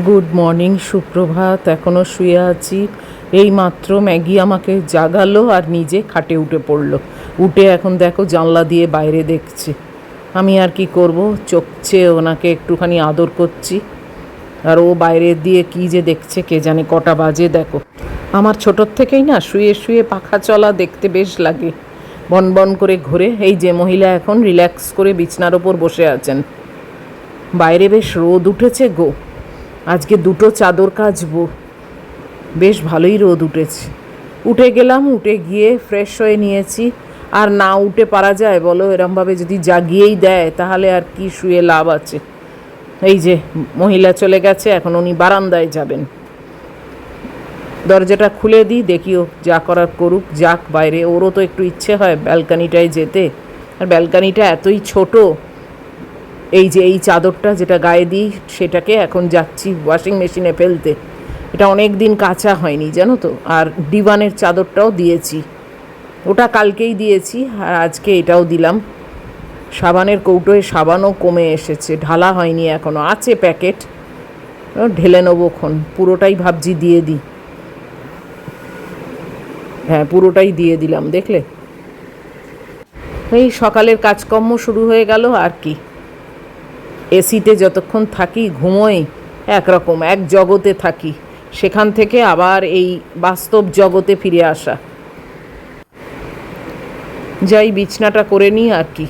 Good morning, সুপ্রভাত। এখনও শুয়ে আছি। এই মাত্র ম্যাগি আমাকে জাগালো আর নিজে খাটে উঠে পড়লো। উঠে এখন দেখো জানলা দিয়ে বাইরে দেখছে। আমি আর কি করব, চোখছে ওনাকে একটুখানি আদর করছি। আর ও বাইরে দিয়ে কি যে দেখছে কে জানে। কটা বাজে দেখো। আমার ছোটোর থেকেই না শুয়ে শুয়ে পাখা চলা দেখতে বেশ লাগে। বন বন করে ঘুরে। এই যে মহিলা এখন রিল্যাক্স করে বিছনার ওপর বসে আছেন। বাইরে বেশ রোদ উঠেছে গো। আজকে দুটো চাদর কাচবো। বেশ ভালোই রোদ উঠেছে। উঠে গেলাম, উঠে গিয়ে ফ্রেশ হয়ে নিয়েছি। আর না উঠে পারা যায় বলো? এরমভাবে যদি জাগিয়েই দেয় তাহলে আর কি শুয়ে লাভ আছে। এই যে মহিলা চলে গেছে, এখন উনি বারান্দায় যাবেন। দরজাটা খুলে দিই, দেখি ও যা করার করুক, যাক বাইরে। ওরও তো একটু ইচ্ছে হয় ব্যালকানিটায় যেতে। আর ব্যালকানিটা এতই ছোট। এই যে এই চাদরটা যেটা গায়ে দিই সেটাকে এখন যাচ্ছি ওয়াশিং মেশিনে ফেলতে। এটা অনেক দিন কাচা হয়নি জানো তো। আর ডিভানের চাদরটাও দিয়েছি, ওটা কালকেই দিয়েছি। আর আজকে এটাও দিলাম। সাবানের কৌটোয় সাবানও কমে এসেছে, ঢালা হয়নি এখনও, আছে প্যাকেট। ঢেলে নেবোক্ষণ। পুরোটাই ভাবছি দিয়ে দিই। হ্যাঁ, পুরোটাই দিয়ে দিলাম, দেখলে। এই সকালের কাজকর্ম শুরু হয়ে গেল আর কি। এসিতে যতক্ষণ থাকি ঘুমোই, একরকম এক জগতে থাকি। সেখান থেকে আবার এই বাস্তব জগতে ফিরে আসা। যাই বিছনাটা করে নিই আর কি।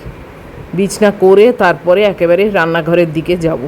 বিছনা করে তারপরে একেবারে রান্নাঘরের দিকে যাব।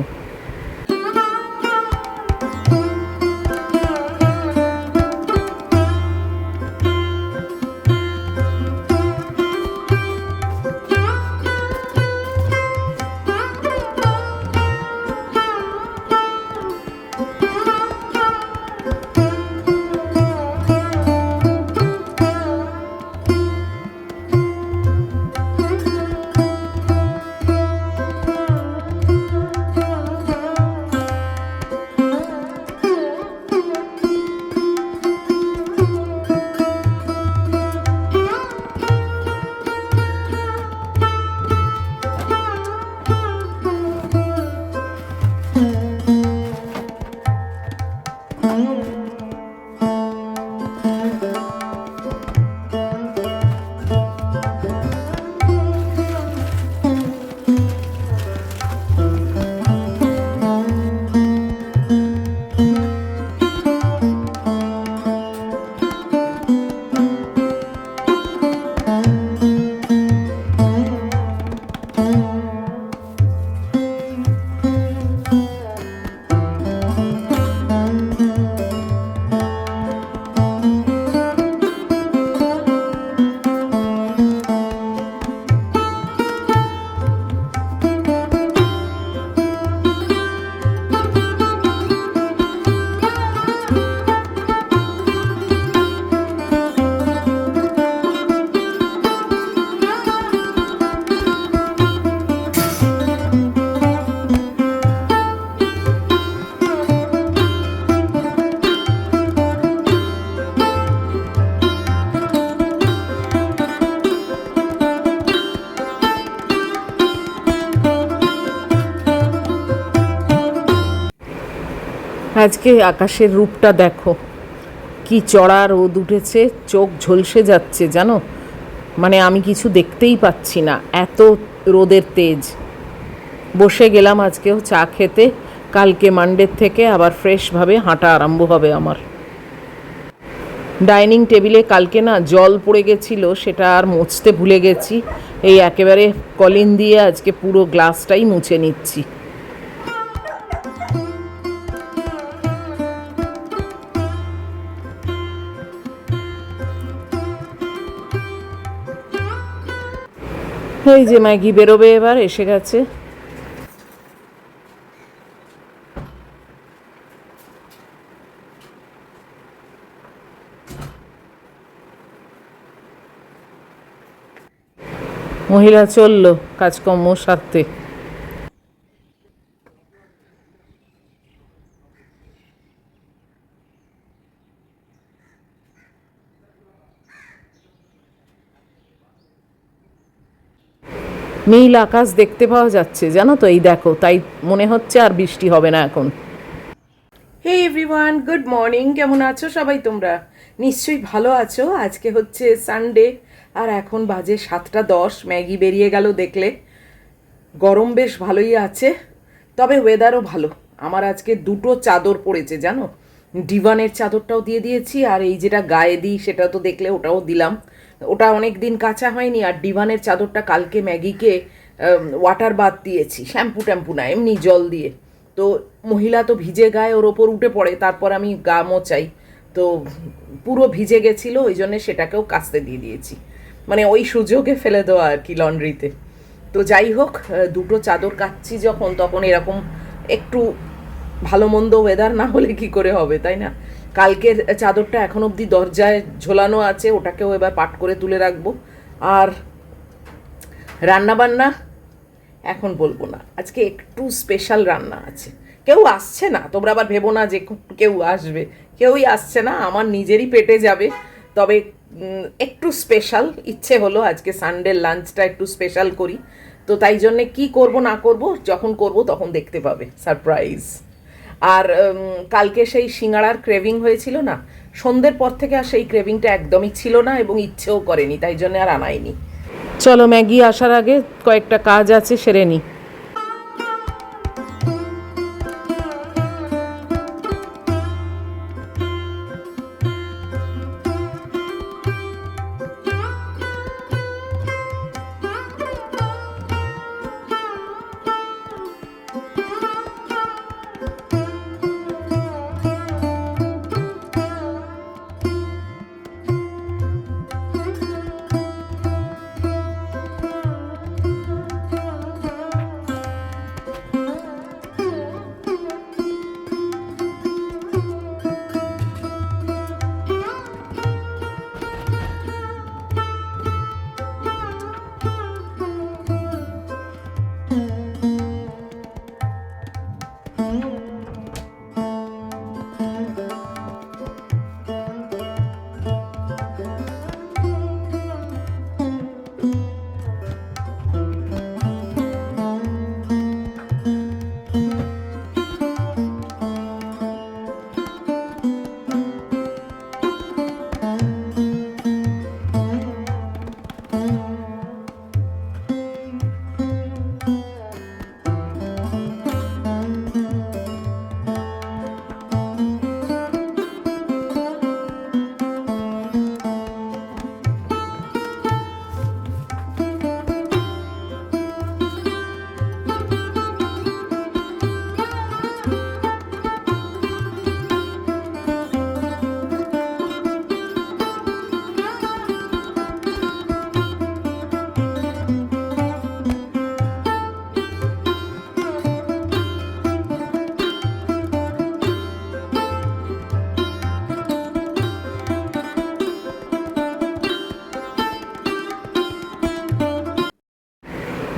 আজকে আকাশের রূপটা দেখো, কি চড়া রোদ উঠেছে। চোখ ঝলসে যাচ্ছে জানো। মানে আমি কিছু দেখতেই পাচ্ছি না, এত রোদের তেজ। বসে গেলাম আজকেও চা খেতে। কালকে মানডের থেকে আবার ফ্রেশভাবে হাঁটা আরম্ভ হবে আমার। ডাইনিং টেবিলে কালকে না জল পড়ে গেছিলো, সেটা আর মুছতে ভুলে গেছি। এই একেবারে কলিন দিয়ে আজকে পুরো গ্লাসটাই মুছে নিচ্ছি। এই যে ম্যাগি বেরোবে, এবার এসে গেছে। মহিলা চললো কাজকর্ম সারতে। নীল আকাশ দেখতে পাওয়া যাচ্ছে জানো তো। এই দেখো, তাই মনে হচ্ছে আর বৃষ্টি হবে না এখন। Hey everyone, good morning. কেমন আছো সবাই? তোমরা নিশ্চয়ই ভালো আছো। আজকে হচ্ছে সানডে আর এখন বাজে 7:10। ম্যাগি বেরিয়ে গেল দেখলে। গরম বেশ ভালোই আছে, তবে ওয়েদারও ভালো। আমার আজকে দুটো চাদর পড়েছে জানো, ডিভানের চাদরটাও দিয়ে দিয়েছি আর এই যেটা গায়ে দিই সেটা তো দেখলে, ওটাও দিলাম। ওটা অনেক দিন কাচা হয়নি। আর ডিভানের চাদরটা কালকে ম্যাগিকে ওয়াটার বাথ দিয়েছি, শ্যাম্পু ট্যাম্পু না, এমনি জল দিয়ে। তো মহিলা তো ভিজে গায়ে ওর ওপর উঠে পড়ে, তারপর আমি গা মোচাই, তো পুরো ভিজে গেছিলো, ওই জন্যে সেটাকেও কাচতে দিয়ে দিয়েছি। মানে ওই সুযোগে ফেলে দেওয়া আর কি লন্ড্রিতে। তো যাই হোক, দুটো চাদর কাচ্ছি যখন, তখন এরকম একটু ভালো মন্দ ওয়েদার না হলে কি করে হবে, তাই না? কালকের চাদরটা এখন অবধি দরজায় ঝোলানো আছে, ওটাকেও এবার পাট করে তুলে রাখবো। আর রান্নাবান্না এখন বলবো না, আজকে একটু স্পেশাল রান্না আছে। কেউ আসছে না, তোমরা আবার ভেবো না যে কেউ আসবে, কেউই আসছে না, আমার নিজেরই পেটে যাবে। তবে একটু স্পেশাল ইচ্ছে হলো, আজকে সানডের লাঞ্চটা একটু স্পেশাল করি। তো তাই জন্যে কি করব না করব, যখন করব তখন দেখতে পাবে, সারপ্রাইজ। আর কালকে সেই সিঙ্গাড়ার ক্রেভিং হয়েছিল না, সন্ধ্যের পর থেকে আর সেই ক্রেভিংটা একদমই ছিল না এবং ইচ্ছেও করেনি, তাই জন্য আর আনাইনি। চলো ম্যাগি আসার আগে কয়েকটা কাজ আছে, সেরে নিই।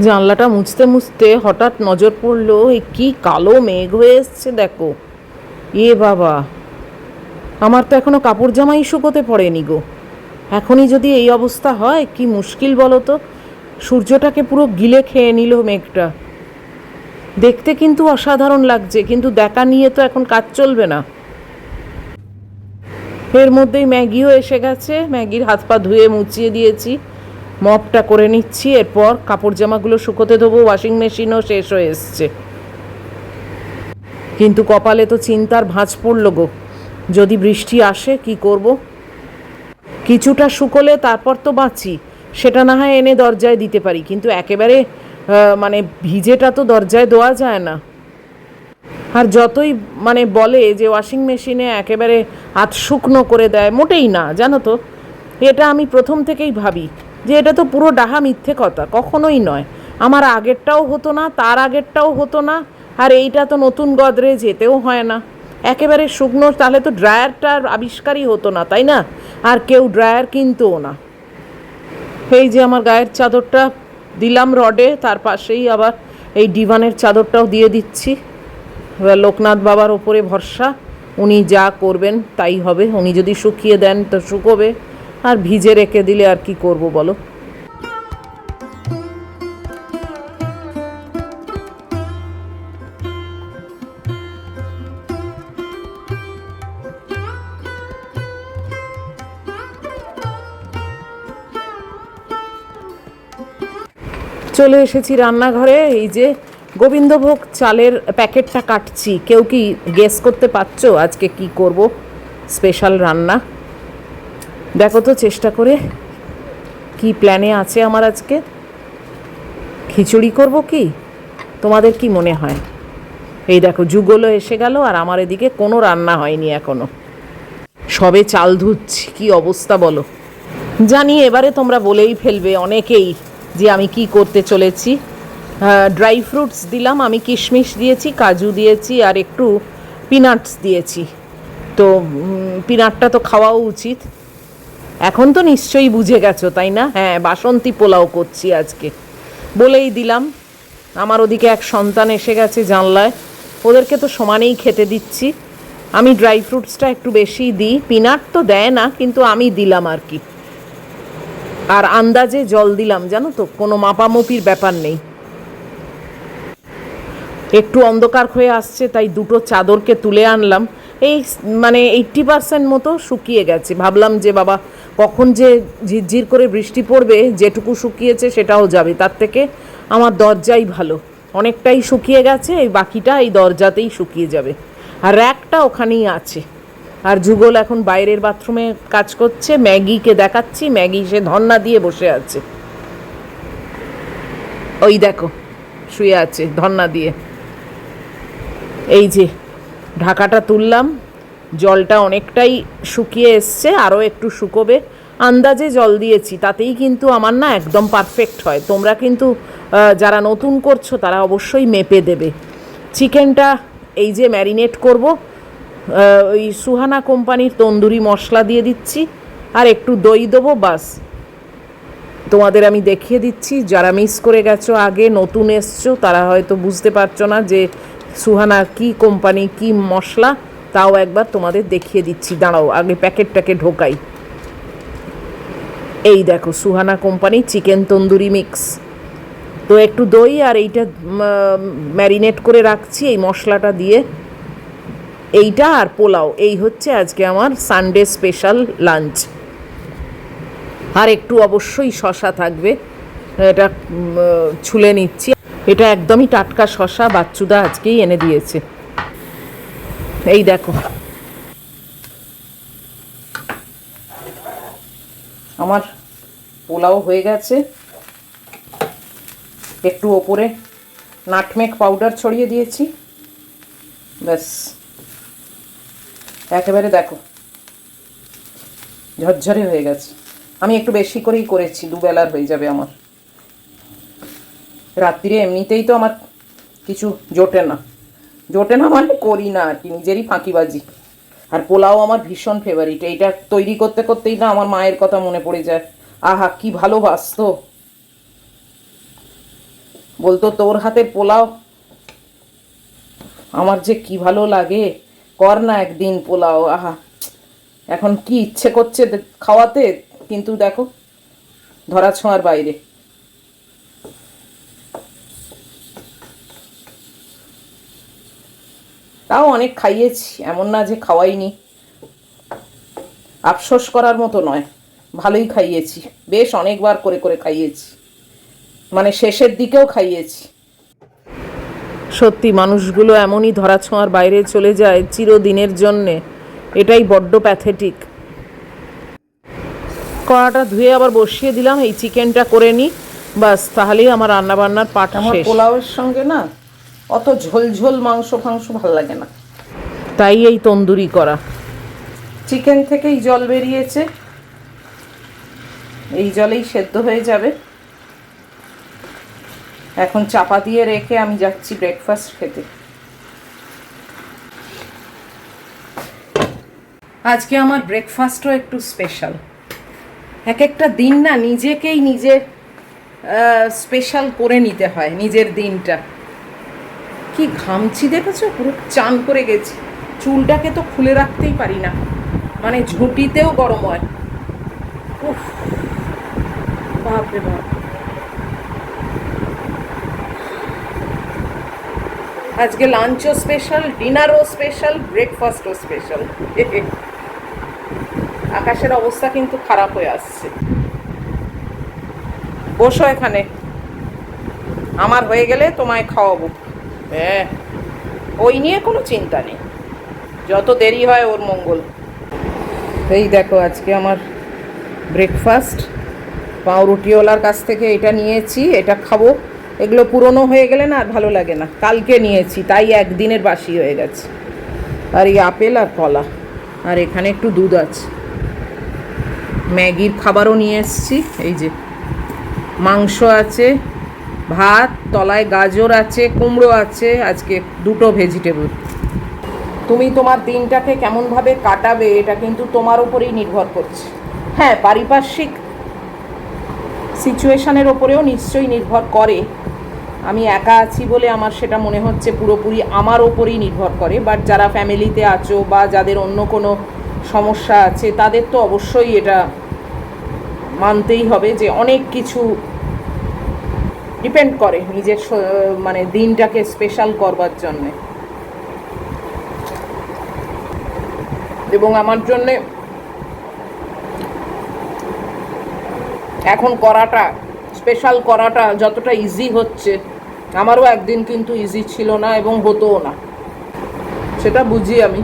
জানলাটা মুছতে মুছতে হঠাৎ নজর পড়লো, এই কি কালো মেঘ হয়ে এসছে দেখো। বাবা, আমার তো এখনো কাপড় জামাই শুকোতে পড়েনি গো। এখনই যদি এই অবস্থা হয়, কি মুশকিল বলো তো। সূর্যটাকে পুরো গিলে খেয়ে নিল মেঘটা। দেখতে কিন্তু অসাধারণ লাগছে, কিন্তু দেখা নিয়ে তো এখন কাজ চলবে না। এর মধ্যেই ম্যাগিও এসে গেছে, ম্যাগির হাত পা ধুয়ে মুছিয়ে দিয়েছি, মপটা করে নিচ্ছি। এরপর কাপড় জামাগুলো শুকোতে দেবো, ওয়াশিং মেশিনও শেষ হয়ে এসছে। কিন্তু কপালে তো চিন্তার ভাঁজ পড়লো গো, যদি বৃষ্টি আসে কি করব। কিছুটা শুকোলে তারপর তো বাঁচি, সেটা না হয় এনে দরজায় দিতে পারি, কিন্তু একেবারে মানে ভিজেটা তো দরজায় দেওয়া যায় না। আর যতই মানে বলে যে ওয়াশিং মেশিনে একেবারে হাত শুকনো করে দেয়, মোটেই না জানো তো। এটা আমি প্রথম থেকেই ভাবি যে এটা তো পুরো ডাহা মিথ্যে কথা, কখনোই নয়। আমার আগেরটাও হতো না, তার আগেরটাও হতো না, আর এইটা তো নতুন গদরে যেতেও হয় না একেবারে শুকনো। তাহলে তো ড্রায়ারটার আবিষ্কারই হতো না, তাই না? আর কেউ ড্রায়ার কিনতোও না। এই যে আমার গায়ের চাদরটা দিলাম রডে, তার পাশেই আবার এই ডিভানের চাদরটাও দিয়ে দিচ্ছি। এবার লোকনাথ বাবার ওপরে ভরসা, উনি যা করবেন তাই হবে। উনি যদি শুকিয়ে দেন তো শুকোবে, আর ভিজে রেখে দিলে আর কি করব বলো। চলে এসেছি রান্নাঘরে। এই যে গোবিন্দভোগ চালের প্যাকেটটা কাটছি। কেউ কি গেস করতে পারছো আজকে কি করব? স্পেশাল রান্না দেখো তো চেষ্টা করে, কি প্ল্যানে আছে আমার আজকে। খিচুড়ি করব কি? তোমাদের কি মনে হয়? এই দেখো যুগলও এসে গেল, আর আমার এদিকে কোনো রান্না হয়নি এখনো, সবে চাল ধুচ্ছি। কি অবস্থা বলো? জানি এবারে তোমরা বলেই ফেলবে অনেকেই যে আমি কি করতে চলেছি। ড্রাই ফ্রুটস দিলাম, আমি কিশমিশ দিয়েছি, কাজু দিয়েছি, আর একটু পিনাটস দিয়েছি। তো পিনাটটা তো খাওয়াও উচিত। এখন তো নিশ্চয়ই বুঝে গেছো, তাই না? হ্যাঁ, বাসন্তী পোলাও করছি আজকে, বলেই দিলাম। আমার ওদিকে এক সন্তান এসে গেছে জানলায়, ওদেরকে তো সমানেই খেতে দিচ্ছি। আমি ড্রাই ফ্রুটসটা একটু বেশি দিই, পিনাট তো দেয় না, কিন্তু আমি দিলাম আর কি। আর আন্দাজে জল দিলাম, জানো তো, কোনো মাপামাপির ব্যাপার নেই। একটু অন্ধকার হয়ে আসছে, তাই দুটো চাদরকে তুলে আনলাম। এই মানে 80% মতো শুকিয়ে গেছে। ভাবলাম যে বাবা কখন যে ঝিরঝির করে বৃষ্টি পড়বে, যেটুকু শুকিয়েছে সেটাও যাবে, তার থেকে আমার দরজাই ভালো। অনেকটাই শুকিয়ে গেছে, এই বাকিটা এই দরজাতেই শুকিয়ে যাবে। আর র্যাকটা ওখানেই আছে। আর যুগল এখন বাইরের বাথরুমে কাজ করছে। ম্যাগিকে দেখাচ্ছি, ম্যাগি সে ধন্না দিয়ে বসে আছে। ওই দেখো শুয়ে আছে ধন্না দিয়ে। এই যে ঢাকাটা তুললাম, জলটা অনেকটাই শুকিয়ে এসছে, আরও একটু শুকোবে। আন্দাজে জল দিয়েছি, তাতেই কিন্তু আমার না একদম পারফেক্ট হয়। তোমরা কিন্তু যারা নতুন করছো তারা অবশ্যই মেপে দেবে। চিকেনটা এই যে ম্যারিনেট করব, ওই সুহানা কোম্পানির তন্দুরি মশলা দিয়ে দিচ্ছি, আর একটু দই দেবো, বাস। তোমাদের আমি দেখিয়ে দিচ্ছি, যারা মিস করে গেছো আগে, নতুন এসছো, তারা হয়তো বুঝতে পারছো না যে সুহানা কি কোম্পানি, কি মশলা। তাও একবার তোমাদের দেখিয়ে দিচ্ছি, দাঁড়াও আগে প্যাকেটটাকে ঢোকাই। এই দেখো Suhana company chicken tandoori mix. তো একটু দই আর এইটা ম্যারিনেট করে রাখছি এই মশলাটা দিয়ে। এইটা আর পোলাও, এই হচ্ছে আজকে আমার সানডে স্পেশাল লাঞ্চ। আর একটু অবশ্যই শসা থাকবে, এটা ছুলে নিচ্ছি। এটা একদমই টাটকা শসা, বাচ্চুদা আজকেই এনে দিয়েছে। এই দেখো আমার পোলাও হয়ে গেছে। একটু ওপরে নাটমেগ পাউডার ছড়িয়ে দিয়েছি, ব্যাস। একেবারে দেখো ঝরঝরে হয়ে গেছে। আমি একটু বেশি করেই করেছি, দুবেলার হয়ে যাবে আমার। রাত্রিরে এমনিতেই তো আমার কিছু জোটে না, মানে করি না আর কি, নিজেরই ফাঁকিবাজি। আর পোলাও আমার ভীষণ ফেভারিট। এইটা তৈরি করতে করতেই না আমার মায়ের কথা মনে পড়ে যায়। আহা কি ভালোবাসতো, বলতো তোর হাতের পোলাও আমার যে কি ভালো লাগে, কর না একদিন পোলাও। আহা, এখন কি ইচ্ছে করছে খাওয়াতে, কিন্তু দেখো ধরা ছোঁয়ার বাইরে। তাও অনেক খাইয়েছি, এমন না যে খাওয়াইনি। আফসোস করার মতো নয়, ভালোই খাইয়েছি, বেশ অনেকবার করে করে খাইয়েছি, মানে শেষের দিকেও খাইয়েছি। সত্যি মানুষগুলো এমনই ধরা ছোঁয়ার বাইরে চলে যায় চিরদিনের জন্যে, এটাই বড্ড প্যাথেটিক। কড়াটা ধুয়ে আবার বসিয়ে দিলাম, এই চিকেনটা করে নিই, বাস, তাহলেই আমার রান্নাবান্নার পাট শেষ। আমার পোলাওয়ের সঙ্গে না অত ঝোল ঝোল মাংস ভালো লাগে না, তাই এই তন্দুরি করা। চিকেন থেকেই জল বেরিয়েছে, এই জলেই সেদ্ধ হয়ে যাবে। এখন চাপা দিয়ে রেখে আমি যাচ্ছি ব্রেকফাস্ট খেতে। আজকে আমার ব্রেকফাস্টও একটু স্পেশাল। এক একটা দিন না নিজেকেই নিজের স্পেশাল করে নিতে হয় নিজের দিনটা। কি ঘামছি দেখেছো, পুরো চান করে গেছি। চুলটাকে তো খুলে রাখতেই পারি না, মানে ঝুঁটিতেও গরম হয়। উফ, বাপরে বাপ। আজকে লাঞ্চও স্পেশাল, ডিনারও স্পেশাল, ব্রেকফাস্টও স্পেশাল। আকাশের অবস্থা কিন্তু খারাপ হয়ে আসছে। বসো এখানে। আমার হয়ে গেলে তোমায় খাওয়াবো। হ্যাঁ, ওই নিয়ে কোনো চিন্তা নেই, যত দেরি হয় ওর মঙ্গল। এই দেখো আজকে আমার ব্রেকফাস্ট, পাউরুটিওয়ালার কাছ থেকে এটা নিয়েছি, এটা খাবো। এগুলো পুরনো হয়ে গেলে না আর ভালো লাগে না, কালকে নিয়েছি তাই একদিনের বাসি হয়ে গেছে। আর এই আপেল আর কলা, আর এখানে একটু দুধ আছে। ম্যাগির খাবারও নিয়ে এসেছি, এই যে মাংস আছে, ভাত, তলায় গাজর আছে, কুমড়ো আছে, আজকে দুটো ভেজিটেবল। তুমি তোমার দিনটাকে কেমনভাবে কাটাবে এটা কিন্তু তোমার উপরেই নির্ভর করছে। হ্যাঁ, পারিপার্শ্বিক সিচুয়েশানের ওপরেও নিশ্চয়ই নির্ভর করে। আমি একা আছি বলে আমার সেটা মনে হচ্ছে পুরোপুরি আমার ওপরেই নির্ভর করে, বাট যারা ফ্যামিলিতে আছো বা যাদের অন্য কোনো সমস্যা আছে তাদের তো অবশ্যই এটা মানতেই হবে যে অনেক কিছু ডিপেন্ড করে নিজের মানে দিনটাকে স্পেশাল করবার জন্যে। এবং আমার জন্যে এখন করাটা, স্পেশাল করাটা যতটা ইজি হচ্ছে, আমারও একদিন কিন্তু ইজি ছিল না এবং হতোও না, সেটা বুঝি আমি।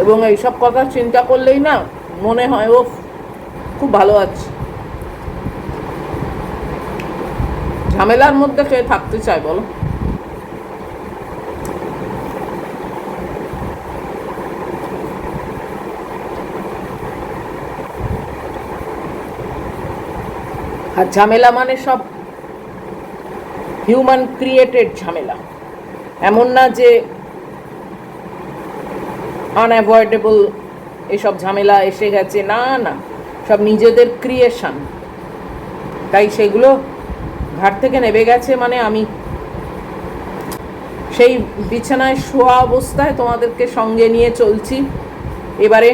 এবং এইসব কথা চিন্তা করলেই না মনে হয় ও খুব ভালো আছে। ঝামেলার মধ্যে কে থাকতে চায় বলো? আর ঝামেলা মানে সব হিউম্যান ক্রিয়েটেড ঝামেলা, এমন না যে আনঅ্যাভয়েডেবল এসব ঝামেলা এসে গেছে, না না, সব নিজেদের ক্রিয়েশন। তাই সেগুলো ঘাট থেকে নেমে গেছে মানে আমি সেই বিছানায় শোয়া অবস্থায় তোমাদেরকে সঙ্গে নিয়ে চলছি। এবারে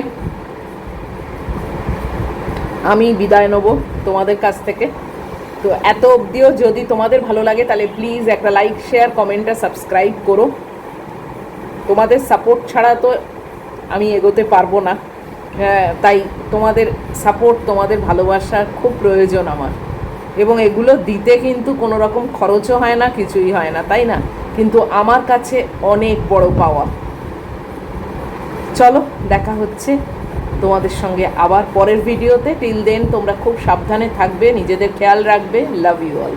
আমি বিদায় নেব তোমাদের কাছ থেকে। তো এত অবধিও যদি তোমাদের ভালো লাগে তাহলে প্লিজ একটা লাইক, শেয়ার, কমেন্ট আর সাবস্ক্রাইব করো। তোমাদের সাপোর্ট ছাড়া তো আমি এগোতে পারবো না, তাই তোমাদের সাপোর্ট, তোমাদের ভালোবাসা খুব প্রয়োজন আমার। এবং এগুলো দিতে কিন্তু কোনো রকম খরচও হয় না, কিছুই হয় না, তাই না? কিন্তু আমার কাছে অনেক বড় পাওয়া। চলো, দেখা হচ্ছে তোমাদের সঙ্গে আবার পরের ভিডিওতে। টিল দেন তোমরা খুব সাবধানে থাকবে, নিজেদের খেয়াল রাখবে। Love you all.